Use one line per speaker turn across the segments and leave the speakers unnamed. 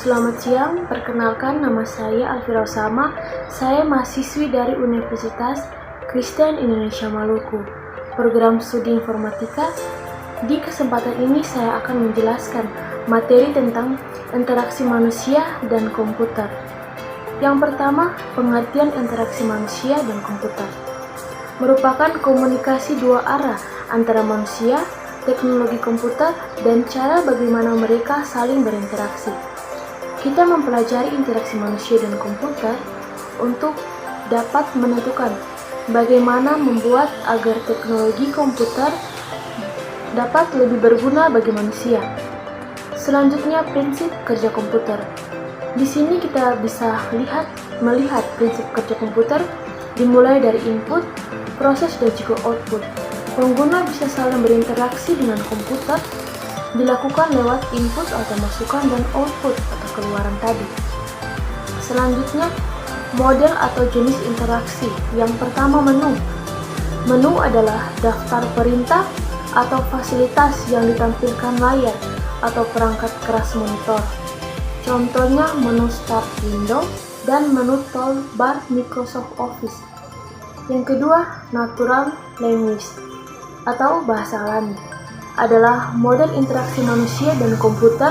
Selamat siang, perkenalkan nama saya Alfira Osama. Saya mahasiswi dari Universitas Kristen Indonesia Maluku, program studi informatika. Di kesempatan ini saya akan menjelaskan materi tentang interaksi manusia dan komputer. Yang pertama, pengertian interaksi manusia dan komputer merupakan komunikasi dua arah antara manusia, teknologi komputer, dan cara bagaimana mereka saling berinteraksi. Kita mempelajari interaksi manusia dan komputer untuk dapat menentukan bagaimana membuat agar teknologi komputer dapat lebih berguna bagi manusia. Selanjutnya, prinsip kerja komputer. Di sini kita bisa melihat prinsip kerja komputer dimulai dari input, proses, dan juga output. Pengguna bisa saling berinteraksi dengan komputer dilakukan lewat input atau masukan dan output atau keluaran tadi. Selanjutnya, model atau jenis interaksi. Yang pertama, menu. Menu adalah daftar perintah atau fasilitas yang ditampilkan layar atau perangkat keras monitor. Contohnya menu Start Window dan menu toolbar Microsoft Office. Yang kedua, natural language atau bahasa alami adalah model interaksi manusia dan komputer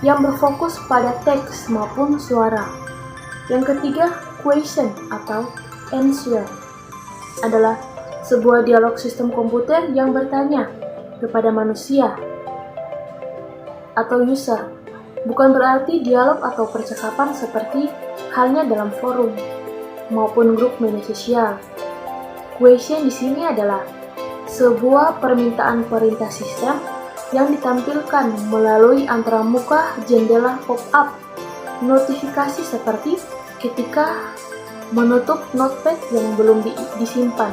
yang berfokus pada teks maupun suara. Yang ketiga, question atau answer adalah sebuah dialog sistem komputer yang bertanya kepada manusia atau user. Bukan berarti dialog atau percakapan seperti halnya dalam forum maupun grup media sosial. Question di sini adalah sebuah permintaan perintah sistem yang ditampilkan melalui antarmuka jendela pop-up notifikasi seperti ketika menutup notepad yang belum disimpan.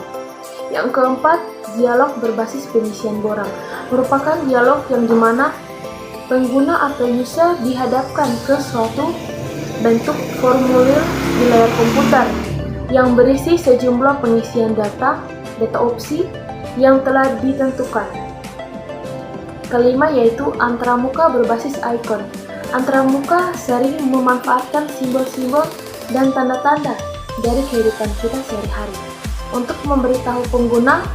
Yang keempat, dialog berbasis pengisian borang merupakan dialog yang dimana pengguna atau user dihadapkan ke suatu bentuk formulir di layar komputer yang berisi sejumlah pengisian data opsi yang telah ditentukan. Kelima yaitu antarmuka berbasis icon. Antarmuka sering memanfaatkan simbol-simbol dan tanda-tanda dari kehidupan kita sehari-hari untuk memberitahu pengguna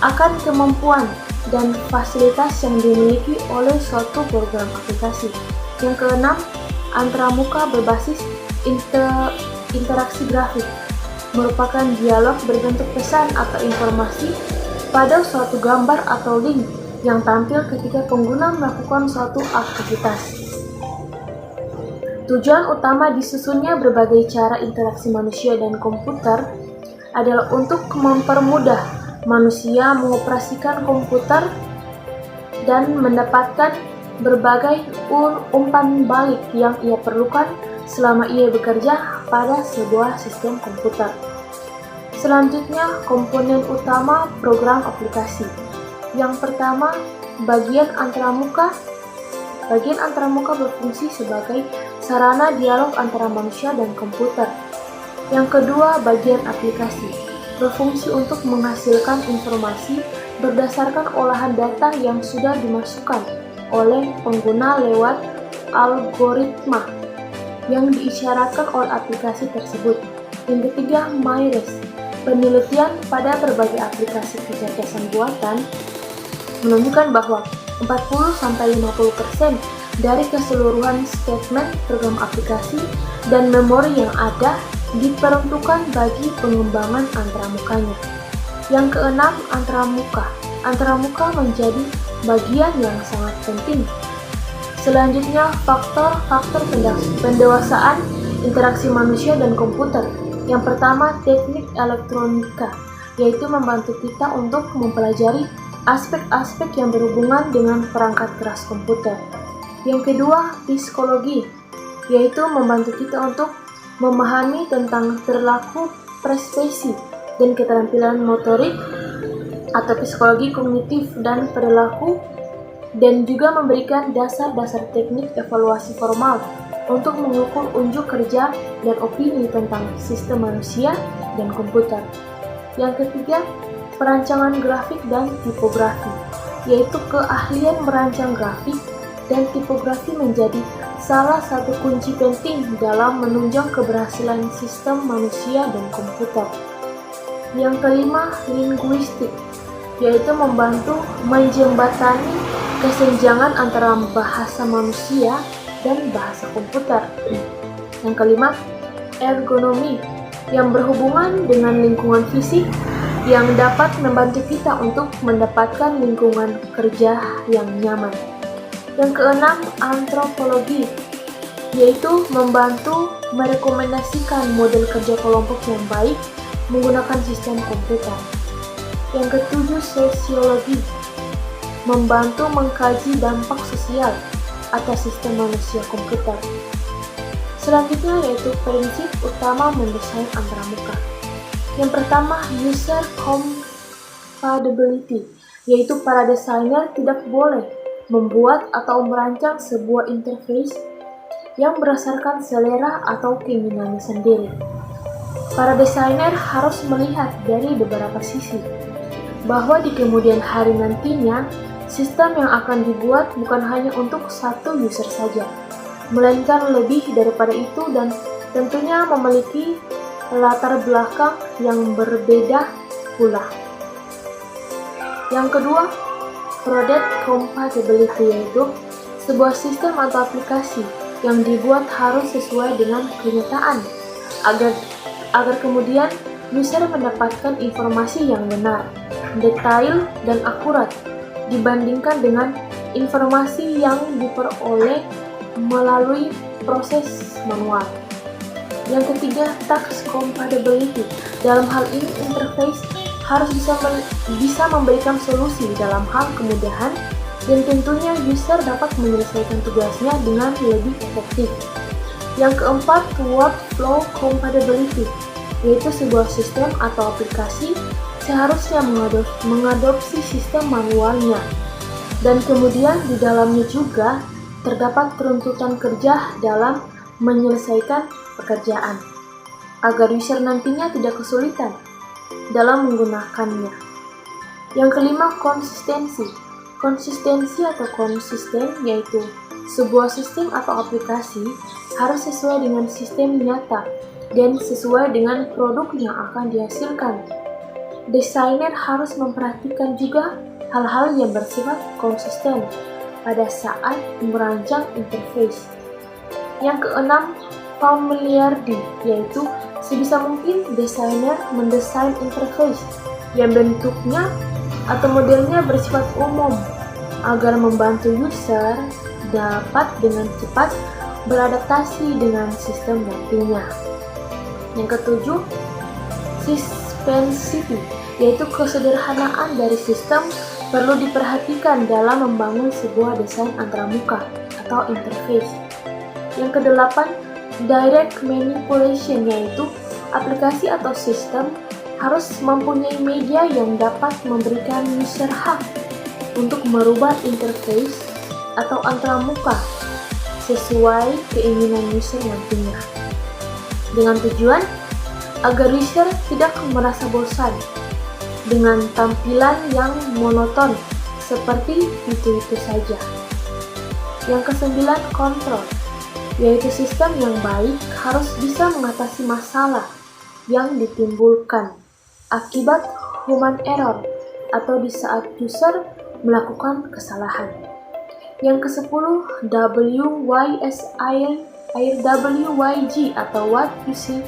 akan kemampuan dan fasilitas yang dimiliki oleh suatu program aplikasi. Yang keenam, antarmuka berbasis interaksi grafik merupakan dialog berbentuk pesan atau informasi pada suatu gambar atau link yang tampil ketika pengguna melakukan suatu aktivitas. Tujuan utama disusunnya berbagai cara interaksi manusia dan komputer adalah untuk mempermudah manusia mengoperasikan komputer dan mendapatkan berbagai umpan balik yang ia perlukan selama ia bekerja pada sebuah sistem komputer. Selanjutnya, komponen utama program aplikasi. Yang pertama, bagian antarmuka. Bagian antarmuka berfungsi sebagai sarana dialog antara manusia dan komputer. Yang kedua, bagian aplikasi berfungsi untuk menghasilkan informasi berdasarkan olahan data yang sudah dimasukkan oleh pengguna lewat algoritma yang diisyaratkan oleh aplikasi tersebut. Yang ketiga, MyRes. Penelitian pada berbagai aplikasi kecerdasan buatan menunjukkan bahwa 40-50% dari keseluruhan statement program aplikasi dan memori yang ada diperuntukkan bagi pengembangan antarmukanya. Yang keenam, antarmuka. Antarmuka menjadi bagian yang sangat penting. Selanjutnya, faktor pendewasaan interaksi manusia dan komputer. Yang pertama, teknik elektronika, yaitu membantu kita untuk mempelajari aspek-aspek yang berhubungan dengan perangkat keras komputer. Yang kedua, psikologi, yaitu membantu kita untuk memahami tentang perilaku ekspresi dan keterampilan motorik atau psikologi kognitif dan perilaku, dan juga memberikan dasar-dasar teknik evaluasi formal untuk mengukur unjuk kerja dan opini tentang sistem manusia dan komputer. Yang ketiga, perancangan grafik dan tipografi, yaitu keahlian merancang grafik dan tipografi menjadi salah satu kunci penting dalam menunjang keberhasilan sistem manusia dan komputer. Yang kelima, linguistik, yaitu membantu menjembatani kesenjangan antara bahasa manusia dan bahasa komputer. Yang kelima, ergonomi, yang berhubungan dengan lingkungan fisik yang dapat membantu kita untuk mendapatkan lingkungan kerja yang nyaman. Yang keenam, antropologi, yaitu membantu merekomendasikan model kerja kelompok yang baik menggunakan sistem komputer. Yang ketujuh, sosiologi, membantu mengkaji dampak sosial atas sistem manusia komputer. Selanjutnya yaitu prinsip utama mendesain antarmuka. Yang pertama, user compatibility, yaitu para desainer tidak boleh membuat atau merancang sebuah interface yang berdasarkan selera atau keinginannya sendiri. Para desainer harus melihat dari beberapa sisi, bahwa di kemudian hari nantinya, sistem yang akan dibuat bukan hanya untuk satu user saja, melainkan lebih daripada itu dan tentunya memiliki latar belakang yang berbeda pula. Yang kedua, product compatibility, yaitu sebuah sistem atau aplikasi yang dibuat harus sesuai dengan kenyataan agar kemudian user mendapatkan informasi yang benar, detail, dan akurat dibandingkan dengan informasi yang diperoleh melalui proses manual. Yang ketiga, task compatibility. Dalam hal ini, interface harus bisa memberikan solusi dalam hal kemudahan dan tentunya user dapat menyelesaikan tugasnya dengan lebih efektif. Yang keempat, workflow compatibility, yaitu sebuah sistem atau aplikasi seharusnya mengadopsi sistem manualnya dan kemudian di dalamnya juga terdapat runtutan kerja dalam menyelesaikan pekerjaan, agar user nantinya tidak kesulitan dalam menggunakannya. Yang kelima, konsistensi. Konsistensi atau konsisten, yaitu sebuah sistem atau aplikasi harus sesuai dengan sistem nyata dan sesuai dengan produk yang akan dihasilkan. Desainer harus memperhatikan juga hal-hal yang bersifat konsisten pada saat merancang interface. Yang keenam, familiarity, yaitu sebisa mungkin desainer mendesain interface yang bentuknya atau modelnya bersifat umum agar membantu user dapat dengan cepat beradaptasi dengan sistem nantinya. Yang ketujuh, simplicity, yaitu kesederhanaan dari sistem perlu diperhatikan dalam membangun sebuah desain antarmuka atau interface. Yang kedelapan, direct manipulation, yaitu aplikasi atau sistem harus mempunyai media yang dapat memberikan user hak untuk merubah interface atau antarmuka sesuai keinginan user nantinya, dengan tujuan agar user tidak merasa bosan dengan tampilan yang monoton seperti itu-itu saja. Yang kesembilan, kontrol, yaitu sistem yang baik harus bisa mengatasi masalah yang ditimbulkan akibat human error atau di saat user melakukan kesalahan. Yang kesepuluh, WYG atau what you see,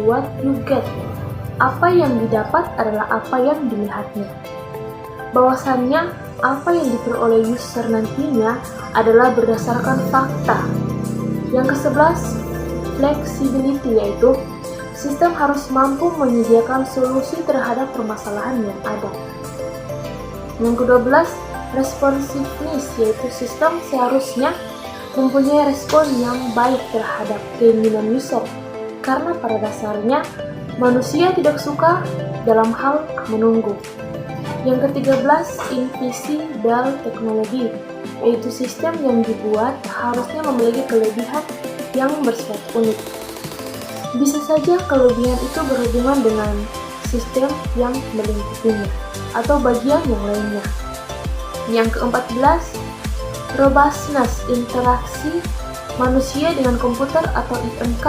what you get. Apa yang didapat adalah apa yang dilihatnya. Bahwasannya apa yang diperoleh user nantinya adalah berdasarkan fakta. Yang ke-11, flexibility, yaitu sistem harus mampu menyediakan solusi terhadap permasalahan yang ada. Yang ke-12, responsiveness, yaitu sistem seharusnya mempunyai respon yang baik terhadap keinginan user, karena pada dasarnya manusia tidak suka dalam hal menunggu. Yang ke-13, invisible technology, yaitu sistem yang dibuat harusnya memiliki kelebihan yang bersifat unik. Bisa saja kelebihan itu berhubungan dengan sistem yang melingkupinya atau bagian yang lainnya. Yang ke-14, robustness interaksi manusia dengan komputer atau IMK.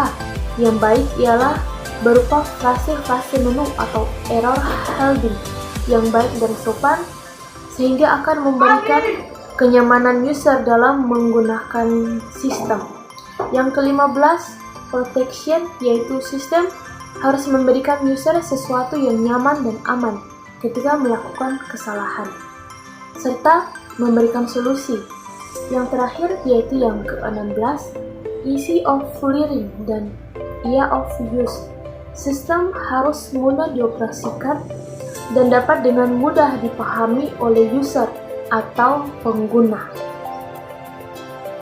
Yang baik ialah berupa frase-frase menu atau error handling yang baik dan sopan, sehingga akan memberikan kenyamanan user dalam menggunakan sistem. Yang ke-15, protection, yaitu sistem harus memberikan user sesuatu yang nyaman dan aman ketika melakukan kesalahan, serta memberikan solusi. Yang terakhir yaitu yang ke-16, easy of learning dan ease of use. Sistem harus mudah dioperasikan dan dapat dengan mudah dipahami oleh user atau pengguna.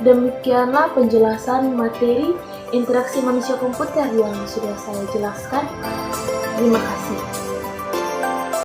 Demikianlah penjelasan materi interaksi manusia komputer yang sudah saya jelaskan. Terima kasih.